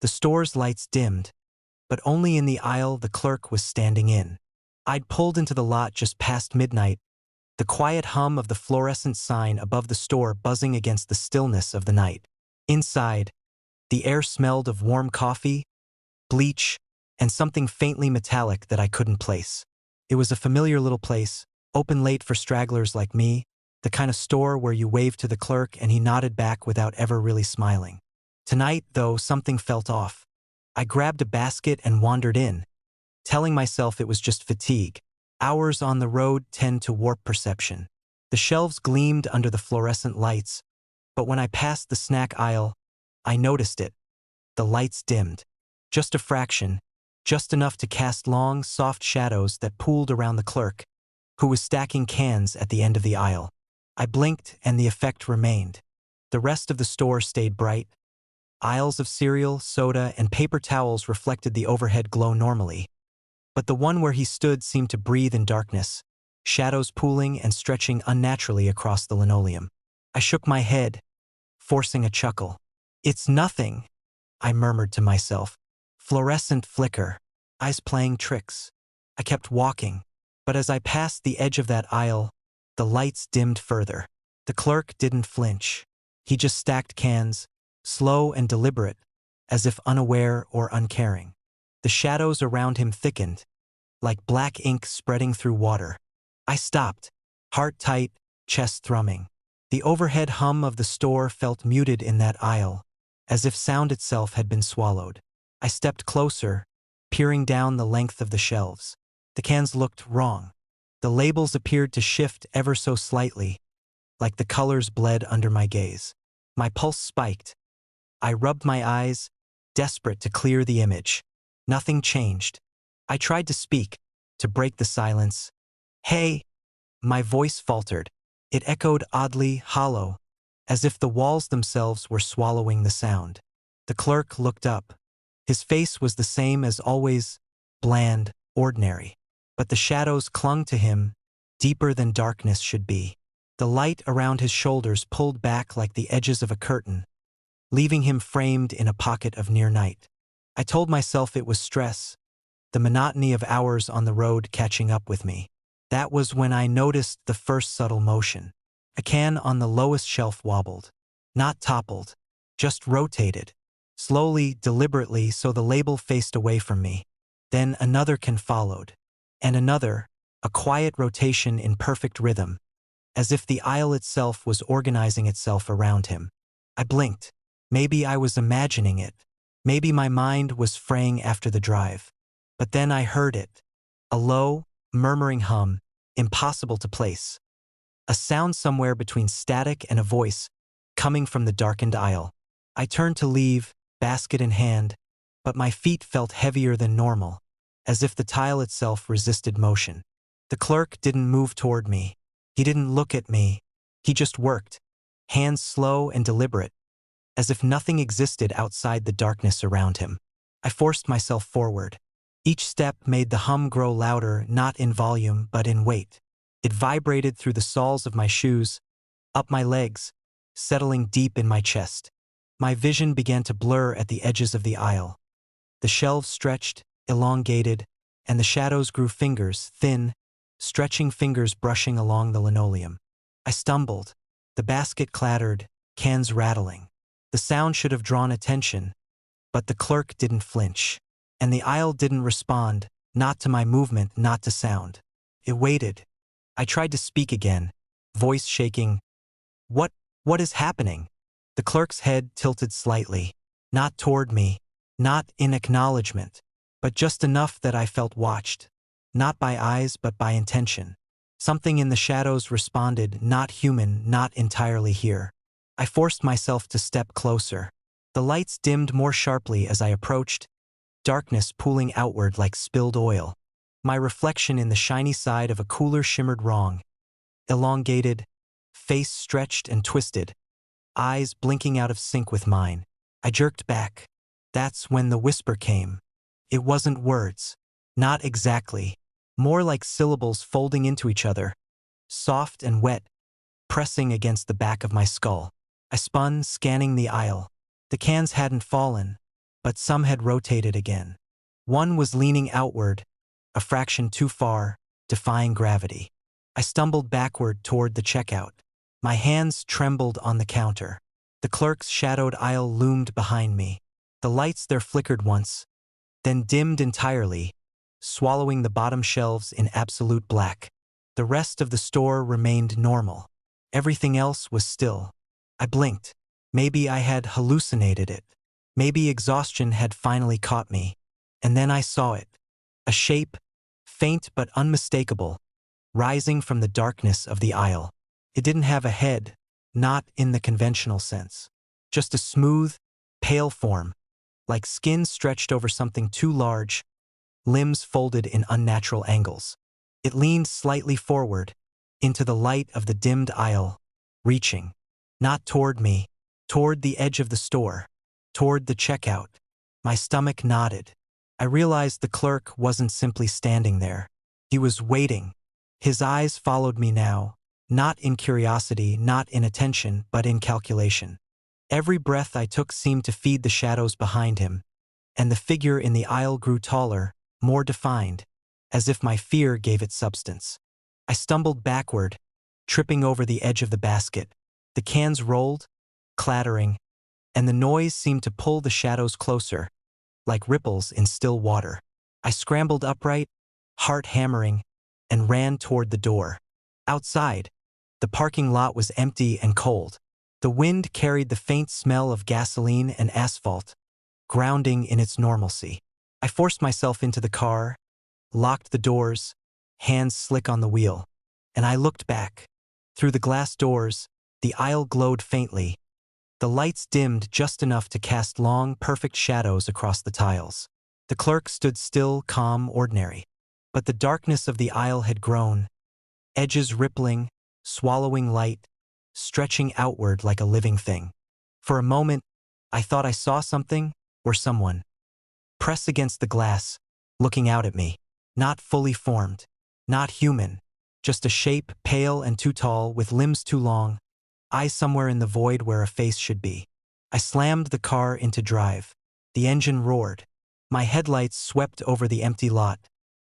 The store's lights dimmed, but only in the aisle the clerk was standing in. I'd pulled into the lot just past midnight, the quiet hum of the fluorescent sign above the store buzzing against the stillness of the night. Inside, the air smelled of warm coffee, bleach, and something faintly metallic that I couldn't place. It was a familiar little place, open late for stragglers like me, the kind of store where you waved to the clerk and he nodded back without ever really smiling. Tonight, though, something felt off. I grabbed a basket and wandered in, telling myself it was just fatigue. Hours on the road tend to warp perception. The shelves gleamed under the fluorescent lights, but when I passed the snack aisle, I noticed it. The lights dimmed. Just a fraction, just enough to cast long, soft shadows that pooled around the clerk, who was stacking cans at the end of the aisle. I blinked and the effect remained. The rest of the store stayed bright. Aisles of cereal, soda, and paper towels reflected the overhead glow normally. But the one where he stood seemed to breathe in darkness, shadows pooling and stretching unnaturally across the linoleum. I shook my head, forcing a chuckle. "It's nothing," I murmured to myself. Fluorescent flicker, eyes playing tricks. I kept walking, but as I passed the edge of that aisle, the lights dimmed further. The clerk didn't flinch. He just stacked cans, slow and deliberate, as if unaware or uncaring. The shadows around him thickened, like black ink spreading through water. I stopped, heart tight, chest thrumming. The overhead hum of the store felt muted in that aisle, as if sound itself had been swallowed. I stepped closer, peering down the length of the shelves. The cans looked wrong. The labels appeared to shift ever so slightly, like the colors bled under my gaze. My pulse spiked. I rubbed my eyes, desperate to clear the image. Nothing changed. I tried to speak, to break the silence. "Hey!" My voice faltered. It echoed oddly hollow, as if the walls themselves were swallowing the sound. The clerk looked up. His face was the same as always, bland, ordinary. But the shadows clung to him, deeper than darkness should be. The light around his shoulders pulled back like the edges of a curtain, leaving him framed in a pocket of near night. I told myself it was stress, the monotony of hours on the road catching up with me. That was when I noticed the first subtle motion. A can on the lowest shelf wobbled. Not toppled, just rotated. Slowly, deliberately, so the label faced away from me. Then another can followed. And another, a quiet rotation in perfect rhythm, as if the aisle itself was organizing itself around him. I blinked. Maybe I was imagining it. Maybe my mind was fraying after the drive. But then I heard it. A low, murmuring hum, impossible to place. A sound somewhere between static and a voice, coming from the darkened aisle. I turned to leave, basket in hand, but my feet felt heavier than normal, as if the tile itself resisted motion. The clerk didn't move toward me. He didn't look at me. He just worked, hands slow and deliberate, as if nothing existed outside the darkness around him. I forced myself forward. Each step made the hum grow louder, not in volume, but in weight. It vibrated through the soles of my shoes, up my legs, settling deep in my chest. My vision began to blur at the edges of the aisle. The shelves stretched, elongated, and the shadows grew fingers, thin, stretching fingers brushing along the linoleum. I stumbled. The basket clattered, cans rattling. The sound should have drawn attention, but the clerk didn't flinch. And the aisle didn't respond, not to my movement, not to sound. It waited. I tried to speak again, voice shaking. What is happening?" The clerk's head tilted slightly, not toward me, not in acknowledgement, but just enough that I felt watched. Not by eyes, but by intention. Something in the shadows responded, not human, not entirely here. I forced myself to step closer. The lights dimmed more sharply as I approached, darkness pooling outward like spilled oil. My reflection in the shiny side of a cooler shimmered wrong. Elongated, face stretched and twisted, eyes blinking out of sync with mine. I jerked back. That's when the whisper came. It wasn't words. Not exactly. More like syllables folding into each other, soft and wet, pressing against the back of my skull. I spun, scanning the aisle. The cans hadn't fallen. but some had rotated again. One was leaning outward, a fraction too far, defying gravity. I stumbled backward toward the checkout. My hands trembled on the counter. The clerk's shadowed aisle loomed behind me. The lights there flickered once, then dimmed entirely, swallowing the bottom shelves in absolute black. The rest of the store remained normal. Everything else was still. I blinked. Maybe I had hallucinated it. Maybe exhaustion had finally caught me. And then I saw it. A shape, faint but unmistakable, rising from the darkness of the aisle. It didn't have a head, not in the conventional sense. Just a smooth, pale form, like skin stretched over something too large, limbs folded in unnatural angles. It leaned slightly forward, into the light of the dimmed aisle, reaching, not toward me, toward the edge of the store, toward the checkout. My stomach nodded. I realized the clerk wasn't simply standing there. He was waiting. His eyes followed me now, not in curiosity, not in attention, but in calculation. Every breath I took seemed to feed the shadows behind him, and the figure in the aisle grew taller, more defined, as if my fear gave it substance. I stumbled backward, tripping over the edge of the basket. The cans rolled, clattering, and the noise seemed to pull the shadows closer, like ripples in still water. I scrambled upright, heart hammering, and ran toward the door. Outside, the parking lot was empty and cold. The wind carried the faint smell of gasoline and asphalt, grounding in its normalcy. I forced myself into the car, locked the doors, hands slick on the wheel, and I looked back. Through the glass doors, the aisle glowed faintly. The lights dimmed just enough to cast long, perfect shadows across the tiles. The clerk stood still, calm, ordinary. But the darkness of the aisle had grown, edges rippling, swallowing light, stretching outward like a living thing. For a moment, I thought I saw something, or someone, press against the glass, looking out at me. Not fully formed, not human, just a shape, pale and too tall, with limbs too long, eyes somewhere in the void where a face should be. I slammed the car into drive. The engine roared. My headlights swept over the empty lot,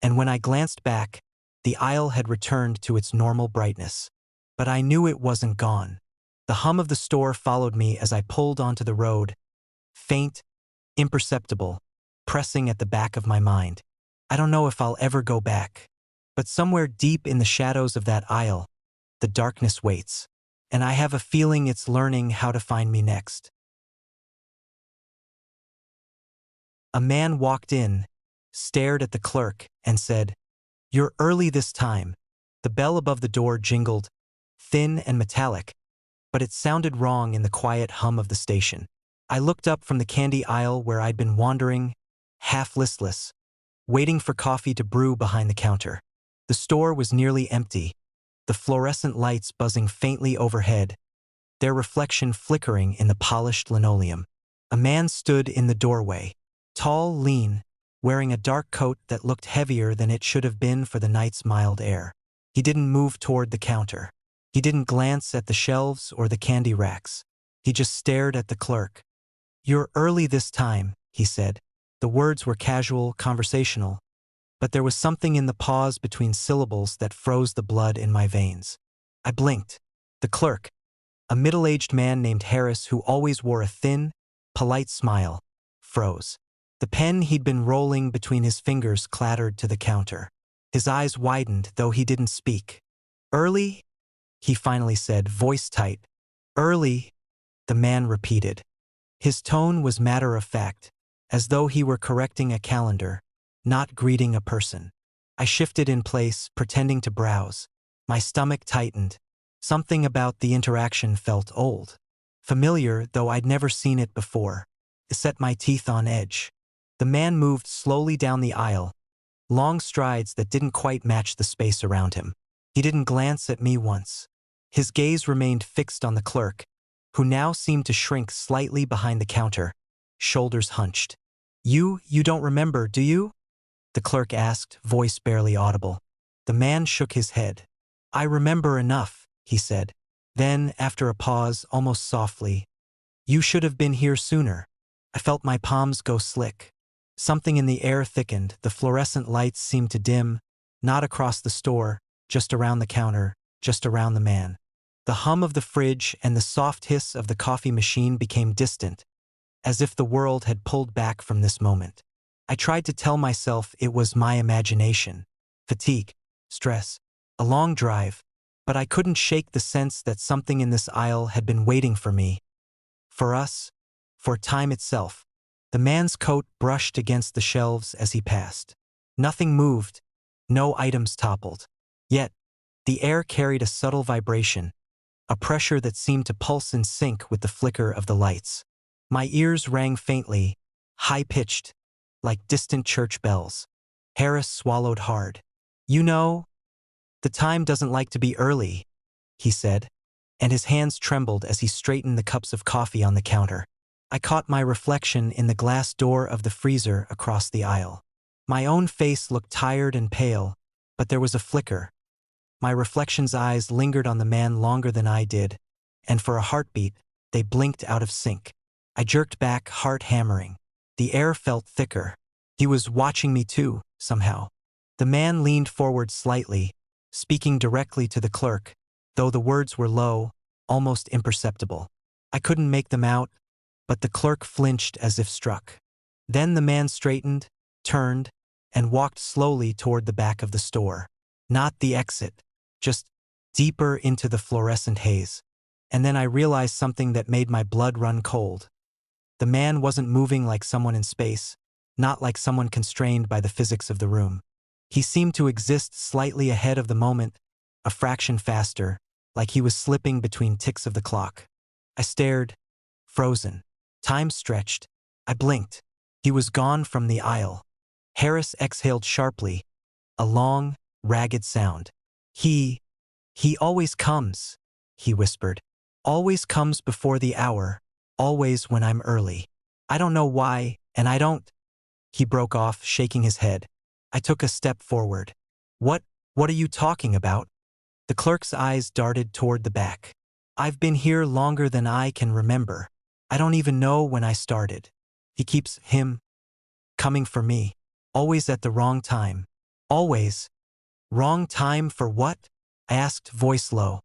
and when I glanced back, the aisle had returned to its normal brightness. But I knew it wasn't gone. The hum of the store followed me as I pulled onto the road, faint, imperceptible, pressing at the back of my mind. I don't know if I'll ever go back. But somewhere deep in the shadows of that aisle, the darkness waits, and I have a feeling it's learning how to find me next. A man walked in, stared at the clerk, and said, "You're early this time." The bell above the door jingled, thin and metallic, but it sounded wrong in the quiet hum of the station. I looked up from the candy aisle where I'd been wandering, half listless, waiting for coffee to brew behind the counter. The store was nearly empty, the fluorescent lights buzzing faintly overhead, their reflection flickering in the polished linoleum. A man stood in the doorway, tall, lean, wearing a dark coat that looked heavier than it should have been for the night's mild air. He didn't move toward the counter. He didn't glance at the shelves or the candy racks. He just stared at the clerk. "You're early this time," he said. The words were casual, conversational, but there was something in the pause between syllables that froze the blood in my veins. I blinked. The clerk, a middle-aged man named Harris who always wore a thin, polite smile, froze. The pen he'd been rolling between his fingers clattered to the counter. His eyes widened, though he didn't speak. "Early?" he finally said, voice tight. "Early," the man repeated. His tone was matter-of-fact, as though he were correcting a calendar, not greeting a person. I shifted in place, pretending to browse. My stomach tightened. Something about the interaction felt old. Familiar, though I'd never seen it before. It set my teeth on edge. The man moved slowly down the aisle, long strides that didn't quite match the space around him. He didn't glance at me once. His gaze remained fixed on the clerk, who now seemed to shrink slightly behind the counter, shoulders hunched. You don't remember, do you?" the clerk asked, voice barely audible. The man shook his head. "I remember enough," he said. Then, after a pause, almost softly, "You should have been here sooner. I felt my palms go slick. Something in the air thickened, the fluorescent lights seemed to dim, not across the store, just around the counter, just around the man. The hum of the fridge and the soft hiss of the coffee machine became distant, as if the world had pulled back from this moment. I tried to tell myself it was my imagination, fatigue, stress, a long drive, but I couldn't shake the sense that something in this aisle had been waiting for me. For us, for time itself. The man's coat brushed against the shelves as he passed. Nothing moved, no items toppled. Yet, the air carried a subtle vibration, a pressure that seemed to pulse in sync with the flicker of the lights. My ears rang faintly, high-pitched, like distant church bells. Harris swallowed hard. "You know, the time doesn't like to be early," he said, and his hands trembled as he straightened the cups of coffee on the counter. I caught my reflection in the glass door of the freezer across the aisle. My own face looked tired and pale, but there was a flicker. My reflection's eyes lingered on the man longer than I did, and for a heartbeat, they blinked out of sync. I jerked back, heart hammering. The air felt thicker. He was watching me too, somehow. The man leaned forward slightly, speaking directly to the clerk, though the words were low, almost imperceptible. I couldn't make them out, but the clerk flinched as if struck. Then the man straightened, turned, and walked slowly toward the back of the store. Not the exit, just deeper into the fluorescent haze. And then I realized something that made my blood run cold. The man wasn't moving like someone in space, not like someone constrained by the physics of the room. He seemed to exist slightly ahead of the moment, a fraction faster, like he was slipping between ticks of the clock. I stared, frozen. Time stretched. I blinked. He was gone from the aisle. Harris exhaled sharply, a long, ragged sound. He always comes," he whispered. "Always comes before the hour, always when I'm early. I don't know why, and I don't—" He broke off, shaking his head. I took a step forward. What are you talking about?" The clerk's eyes darted toward the back. "I've been here longer than I can remember. I don't even know when I started. He keeps coming for me. Always at the wrong time. Always." "Wrong time for what?" I asked, voice low.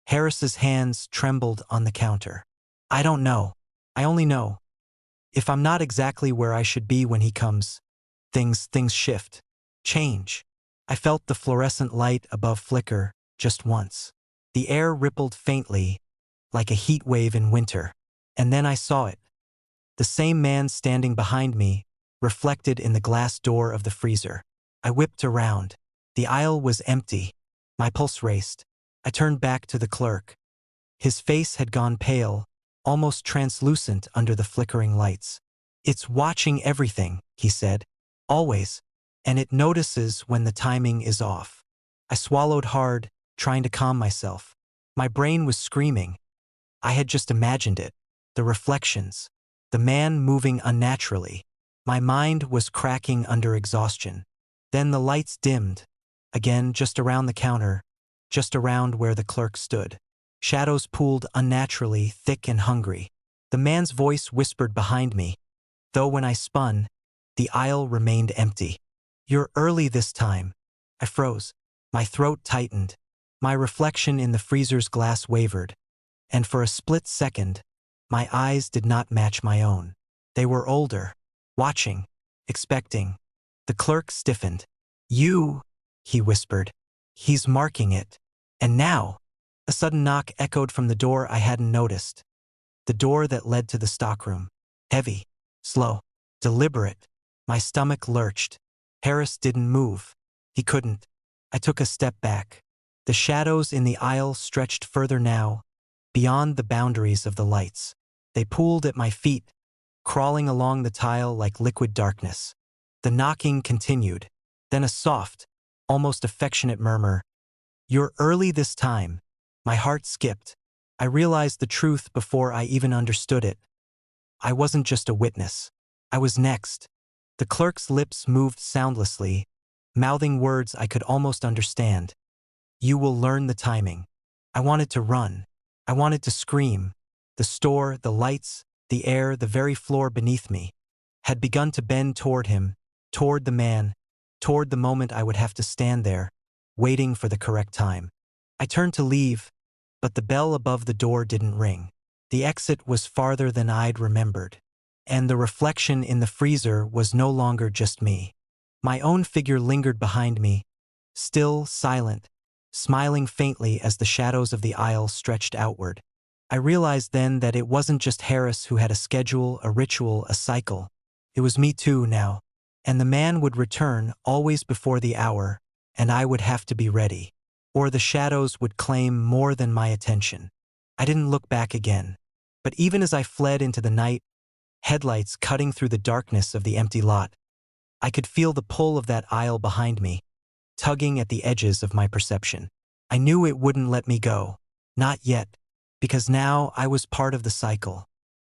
Harris's hands trembled on the counter. "I don't know. I only know. If I'm not exactly where I should be when he comes, things shift. Change." I felt the fluorescent light above flicker, just once. The air rippled faintly, like a heat wave in winter. And then I saw it. The same man standing behind me, reflected in the glass door of the freezer. I whipped around. The aisle was empty. My pulse raced. I turned back to the clerk. His face had gone pale, almost translucent under the flickering lights. "It's watching everything," he said. "Always. And it notices when the timing is off." I swallowed hard, trying to calm myself. My brain was screaming. I had just imagined it. The reflections. The man moving unnaturally. My mind was cracking under exhaustion. Then the lights dimmed. Again, just around the counter, just around where the clerk stood. Shadows pooled unnaturally, thick and hungry. The man's voice whispered behind me, though when I spun, the aisle remained empty. "You're early this time." I froze. My throat tightened. My reflection in the freezer's glass wavered. And for a split second, my eyes did not match my own. They were older, watching, expecting. The clerk stiffened. "You," he whispered. "He's marking it." And now, a sudden knock echoed from the door I hadn't noticed. The door that led to the stockroom. Heavy, slow, deliberate. My stomach lurched. Harris didn't move. He couldn't. I took a step back. The shadows in the aisle stretched further now, beyond the boundaries of the lights. They pooled at my feet, crawling along the tile like liquid darkness. The knocking continued. Then a soft, almost affectionate murmur. "You're early this time." My heart skipped. I realized the truth before I even understood it. I wasn't just a witness. I was next. The clerk's lips moved soundlessly, mouthing words I could almost understand. "You will learn the timing." I wanted to run. I wanted to scream. The store, the lights, The air, the very floor beneath me, had begun to bend toward him, toward the man, toward the moment I would have to stand there, waiting for the correct time. I turned to leave, but the bell above the door didn't ring. The exit was farther than I'd remembered, and the reflection in the freezer was no longer just me. My own figure lingered behind me, still, silent, smiling faintly as the shadows of the aisle stretched outward. I realized then that it wasn't just Harris who had a schedule, a ritual, a cycle. It was me too now. And the man would return, always before the hour, and I would have to be ready. Or the shadows would claim more than my attention. I didn't look back again. But even as I fled into the night, headlights cutting through the darkness of the empty lot, I could feel the pull of that aisle behind me, tugging at the edges of my perception. I knew it wouldn't let me go. Not yet. Because now I was part of the cycle.